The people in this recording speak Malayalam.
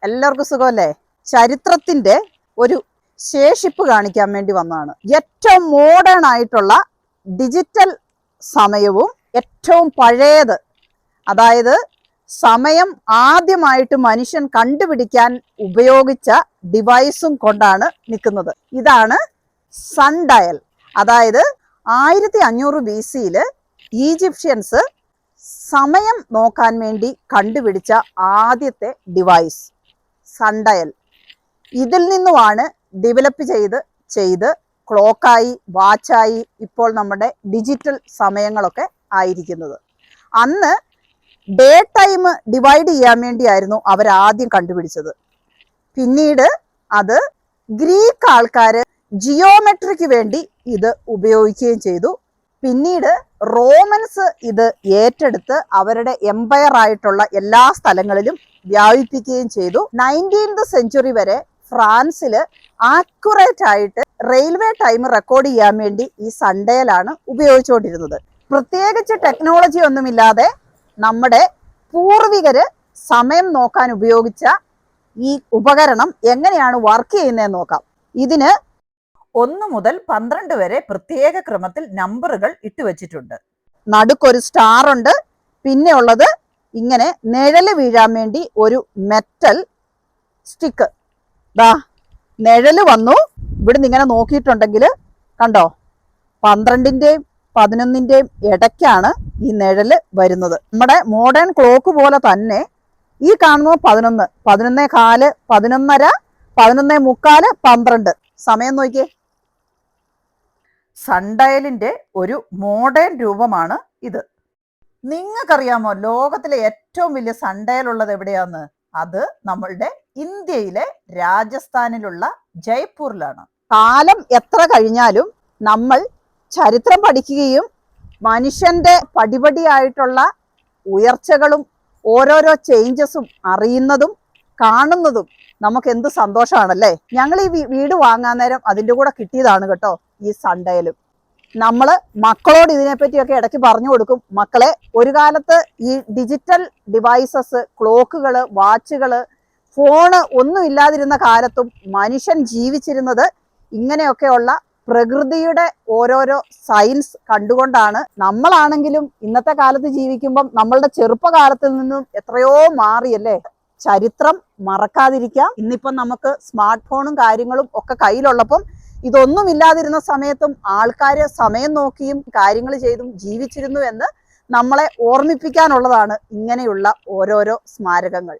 എല്ലാവർക്കും സുഖമല്ലേ? ചരിത്രത്തിന്റെ ഒരു ശേഷിപ്പ് കാണിക്കാൻ വേണ്ടി വന്നതാണ്. ഏറ്റവും മോഡേൺ ആയിട്ടുള്ള ഡിജിറ്റൽ സമയവും ഏറ്റവും പഴയത്, അതായത് സമയം ആദ്യമായിട്ട് മനുഷ്യൻ കണ്ടുപിടിക്കാൻ ഉപയോഗിച്ച ഡിവൈസും കൊണ്ടാണ് നിൽക്കുന്നത്. ഇതാണ് സൺ ഡയൽ. അതായത് 1500 BC ഈജിപ്ഷ്യൻസ് സമയം നോക്കാൻ വേണ്ടി കണ്ടുപിടിച്ച ആദ്യത്തെ ഡിവൈസ് സൺ ഡയൽ. ഇതിൽ നിന്നുമാണ് ഡെവലപ്പ് ചെയ്ത് ക്ലോക്കായി, വാച്ചായി, ഇപ്പോൾ നമ്മുടെ ഡിജിറ്റൽ സമയങ്ങളൊക്കെ ആയിരിക്കുന്നത്. അന്ന് ഡേ ടൈം ഡിവൈഡ് ചെയ്യാൻ വേണ്ടിയായിരുന്നു അവരാദ്യം കണ്ടുപിടിച്ചത്. പിന്നീട് അത് ഗ്രീക്ക് ആൾക്കാർ ജിയോമെട്രിക്ക് വേണ്ടി ഇത് ഉപയോഗിക്കുകയും ചെയ്തു. പിന്നീട് റോമൻസ് ഇത് ഏറ്റെടുത്ത് അവരുടെ എംപയർ ആയിട്ടുള്ള എല്ലാ സ്ഥലങ്ങളിലും വ്യാപിപ്പിക്കുകയും ചെയ്തു. 19th സെഞ്ച്വറി വരെ ഫ്രാൻസിൽ ആക്യുറേറ്റ് ആയിട്ട് റെയിൽവേ ടൈം റെക്കോർഡ് ചെയ്യാൻ വേണ്ടി ഈ സൺ ഡയലാണ് ഉപയോഗിച്ചുകൊണ്ടിരുന്നത്. പ്രത്യേകിച്ച് ടെക്നോളജി ഒന്നുമില്ലാതെ നമ്മുടെ പൂർവികര് സമയം നോക്കാൻ ഉപയോഗിച്ച ഈ ഉപകരണം എങ്ങനെയാണ് വർക്ക് ചെയ്യുന്നതെന്ന് നോക്കാം. ഇതിന് 1 മുതൽ 12 വരെ പ്രത്യേക ക്രമത്തിൽ നമ്പറുകൾ ഇട്ടുവച്ചിട്ടുണ്ട്. നടുക്കൊരു സ്റ്റാർ ഉണ്ട്. പിന്നെ ഉള്ളത് ഇങ്ങനെ നിഴല് വീഴാൻ വേണ്ടി ഒരു മെറ്റൽ സ്റ്റിക്ക്. ദാ നിഴല് വന്നു. ഇവിടുന്ന് ഇങ്ങനെ നോക്കിയിട്ടുണ്ടെങ്കിൽ കണ്ടോ, 12ന്റെയും 11ന്റെയും ഇടയ്ക്കാണ് ഈ നിഴല് വരുന്നത്. നമ്മുടെ മോഡേൺ ക്ലോക്ക് പോലെ തന്നെ ഈ കാണുന്നത് 11, 11:15, 11:30, 11:45, 12. സമയം നോക്കിയേ. സൺ ഡയലിന്റെ ഒരു മോഡേൺ രൂപമാണ് ഇത്. നിങ്ങൾക്കറിയാമോ ലോകത്തിലെ ഏറ്റവും വലിയ സൺ ഡയൽ ഉള്ളത് എവിടെയാന്ന്? അത് നമ്മളുടെ ഇന്ത്യയിലെ രാജസ്ഥാനിലുള്ള ജയ്പൂരിലാണ്. കാലം എത്ര കഴിഞ്ഞാലും നമ്മൾ ചരിത്രം പഠിക്കുകയും മനുഷ്യന്റെ പടിപടിയായിട്ടുള്ള ഉയർച്ചകളും ഓരോരോ ചേഞ്ചസും അറിയുന്നതും കാണുന്നതും നമുക്ക് എന്ത് സന്തോഷമാണല്ലേ. ഞങ്ങൾ ഈ വീട് വാങ്ങാൻ നേരം അതിൻ്റെ കൂടെ കിട്ടിയതാണ് കേട്ടോ ഈ സൺ ഡയലും. നമ്മൾ മക്കളോട് ഇതിനെപ്പറ്റിയൊക്കെ ഇടയ്ക്ക് പറഞ്ഞു കൊടുക്കും. മക്കളെ, ഒരു കാലത്ത് ഈ ഡിജിറ്റൽ ഡിവൈസസ്, ക്ലോക്കുകൾ, വാച്ചുകൾ, ഫോണ് ഒന്നും ഇല്ലാതിരുന്ന കാലത്തും മനുഷ്യൻ ജീവിച്ചിരുന്നത് ഇങ്ങനെയൊക്കെയുള്ള പ്രകൃതിയുടെ ഓരോരോ സയൻസ് കണ്ടുകൊണ്ടാണ്. നമ്മളാണെങ്കിലും ഇന്നത്തെ കാലത്ത് ജീവിക്കുമ്പം നമ്മളുടെ ചെറുപ്പകാലത്തിൽ നിന്നും എത്രയോ മാറിയല്ലേ. ചരിത്രം മറക്കാതിരിക്കാം. ഇന്നിപ്പം നമുക്ക് സ്മാർട്ട് ഫോണും കാര്യങ്ങളും ഒക്കെ കയ്യിലുള്ളപ്പം ഇതൊന്നും ഇല്ലാതിരുന്ന സമയത്തും ആൾക്കാർ സമയം നോക്കിയും കാര്യങ്ങൾ ചെയ്തും ജീവിച്ചിരുന്നു എന്ന് നമ്മളെ ഓർമ്മിപ്പിക്കാനുള്ളതാണ് ഇങ്ങനെയുള്ള ഓരോരോ സ്മാരകങ്ങൾ.